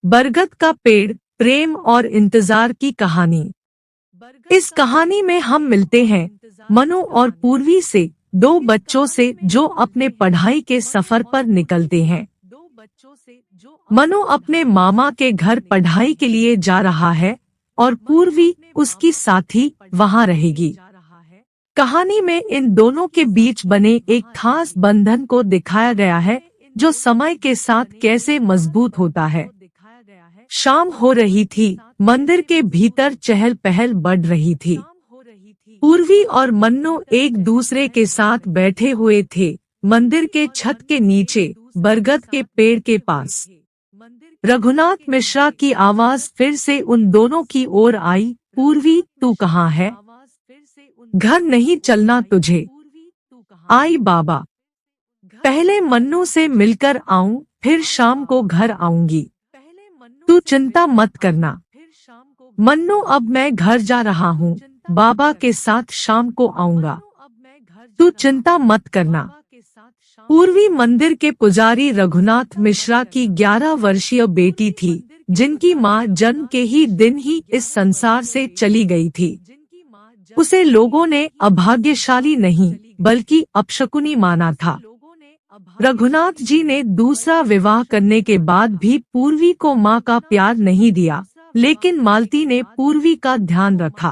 बरगद का पेड़, प्रेम और इंतजार की कहानी। इस कहानी में हम मिलते हैं मनु और पूर्वी से, दो बच्चों से जो अपने पढ़ाई के सफर पर निकलते हैं। मनु अपने मामा के घर पढ़ाई के लिए जा रहा है और पूर्वी उसकी साथी वहां रहेगी। कहानी में इन दोनों के बीच बने एक खास बंधन को दिखाया गया है जो समय के साथ कैसे मजबूत होता है। शाम हो रही थी, मंदिर के भीतर चहल पहल बढ़ रही थी। पूर्वी और मन्नू एक दूसरे के साथ बैठे हुए थे, मंदिर के छत के नीचे बरगद के पेड़ के पास। रघुनाथ मिश्रा की आवाज फिर से उन दोनों की ओर आई, पूर्वी तू कहाँ है? घर नहीं चलना तुझे? आई बाबा, पहले मन्नू से मिलकर आऊं, फिर शाम को घर आऊंगी। तू चिंता मत करना मन्नू, अब मैं घर जा रहा हूँ, बाबा के साथ शाम को आऊंगा। तू चिंता मत करना। पूर्वी मंदिर के पुजारी रघुनाथ मिश्रा की 11 वर्षीय बेटी थी, जिनकी मां जन्म के ही दिन ही इस संसार से चली गई थी। उसे लोगों ने अभाग्यशाली नहीं बल्कि अपशकुनी माना था। रघुनाथ जी ने दूसरा विवाह करने के बाद भी पूर्वी को मां का प्यार नहीं दिया, लेकिन मालती ने पूर्वी का ध्यान रखा।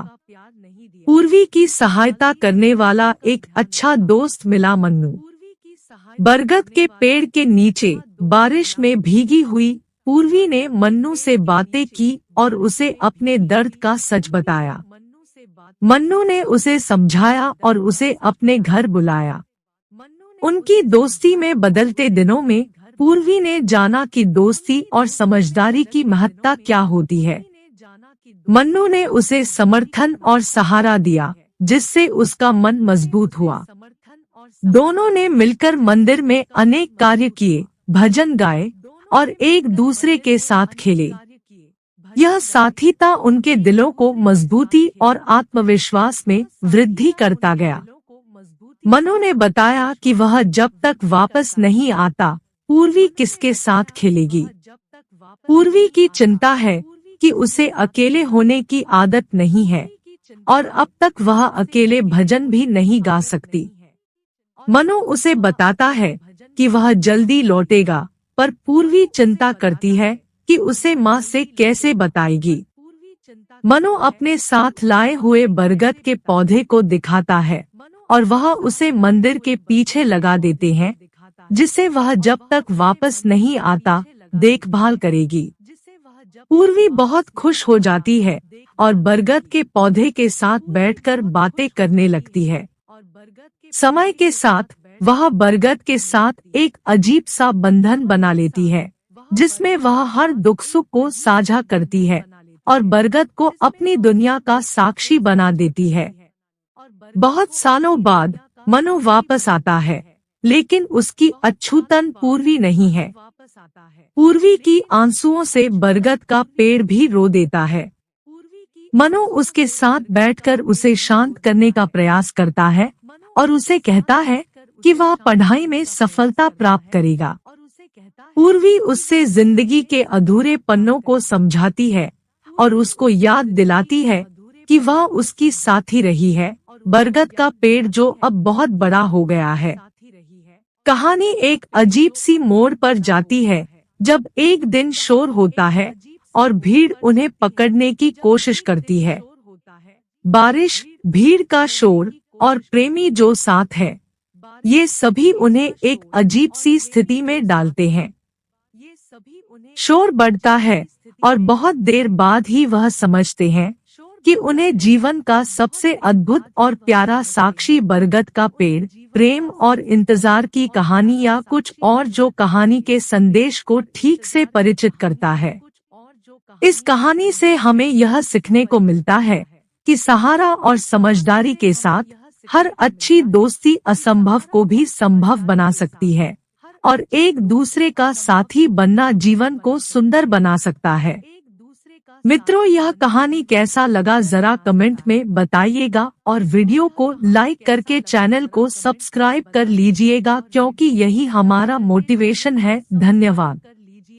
पूर्वी की सहायता करने वाला एक अच्छा दोस्त मिला मन्नू। बरगद के पेड़ के नीचे बारिश में भीगी हुई पूर्वी ने मन्नू से बातें की और उसे अपने दर्द का सच बताया। मन्नू ने उसे समझाया और उसे अपने घर बुलाया। उनकी दोस्ती में बदलते दिनों में पूर्वी ने जाना कि दोस्ती और समझदारी की महत्ता क्या होती है। मन्नू ने उसे समर्थन और सहारा दिया, जिससे उसका मन मजबूत हुआ। दोनों ने मिलकर मंदिर में अनेक कार्य किए, भजन गाए और एक दूसरे के साथ खेले। यह साथीता उनके दिलों को मजबूती और आत्मविश्वास में वृद्धि करता गया। मनु ने बताया कि वह जब तक वापस नहीं आता, पूर्वी किसके साथ खेलेगी। पूर्वी की चिंता है कि उसे अकेले होने की आदत नहीं है और अब तक वह अकेले भजन भी नहीं गा सकती। मनु उसे बताता है कि वह जल्दी लौटेगा, पर पूर्वी चिंता करती है कि उसे माँ से कैसे बताएगी। मनु अपने साथ लाए हुए बरगद के पौधे को दिखाता है और वह उसे मंदिर के पीछे लगा देते हैं, जिसे वह जब तक वापस नहीं आता देखभाल करेगी। पूर्वी बहुत खुश हो जाती है और बरगद के पौधे के साथ बैठकर बातें करने लगती है। समय के साथ वह बरगद के साथ एक अजीब सा बंधन बना लेती है, जिसमें वह हर दुख सुख को साझा करती है और बरगद को अपनी दुनिया का साक्षी बना देती है। बहुत सालों बाद मनु वापस आता है, लेकिन उसकी अछूतन पूर्वी नहीं है। पूर्वी की आंसुओं से बरगद का पेड़ भी रो देता है। मनु उसके साथ बैठकर उसे शांत करने का प्रयास करता है और उसे कहता है कि वह पढ़ाई में सफलता प्राप्त करेगा। पूर्वी उससे जिंदगी के अधूरे पन्नों को समझाती है और उसको याद दिलाती है कि वह उसकी साथी रही है, बरगद का पेड़ जो अब बहुत बड़ा हो गया है। कहानी एक अजीब सी मोड़ पर जाती है जब एक दिन शोर होता है और भीड़ उन्हें पकड़ने की कोशिश करती है। बारिश, भीड़ का शोर और प्रेमी जो साथ है, ये सभी उन्हें एक अजीब सी स्थिति में डालते हैं। शोर बढ़ता है और बहुत देर बाद ही वह समझते हैं कि उन्हें जीवन का सबसे अद्भुत और प्यारा साक्षी बरगद का पेड़, प्रेम और इंतजार की कहानी या कुछ और जो कहानी के संदेश को ठीक से परिचित करता है। इस कहानी से हमें यह सीखने को मिलता है कि सहारा और समझदारी के साथ हर अच्छी दोस्ती असंभव को भी संभव बना सकती है और एक दूसरे का साथी बनना जीवन को सुंदर बना सकता है। मित्रों, यह कहानी कैसा लगा जरा कमेंट में बताइएगा और वीडियो को लाइक करके चैनल को सब्सक्राइब कर लीजिएगा, क्योंकि यही हमारा मोटिवेशन है। धन्यवाद।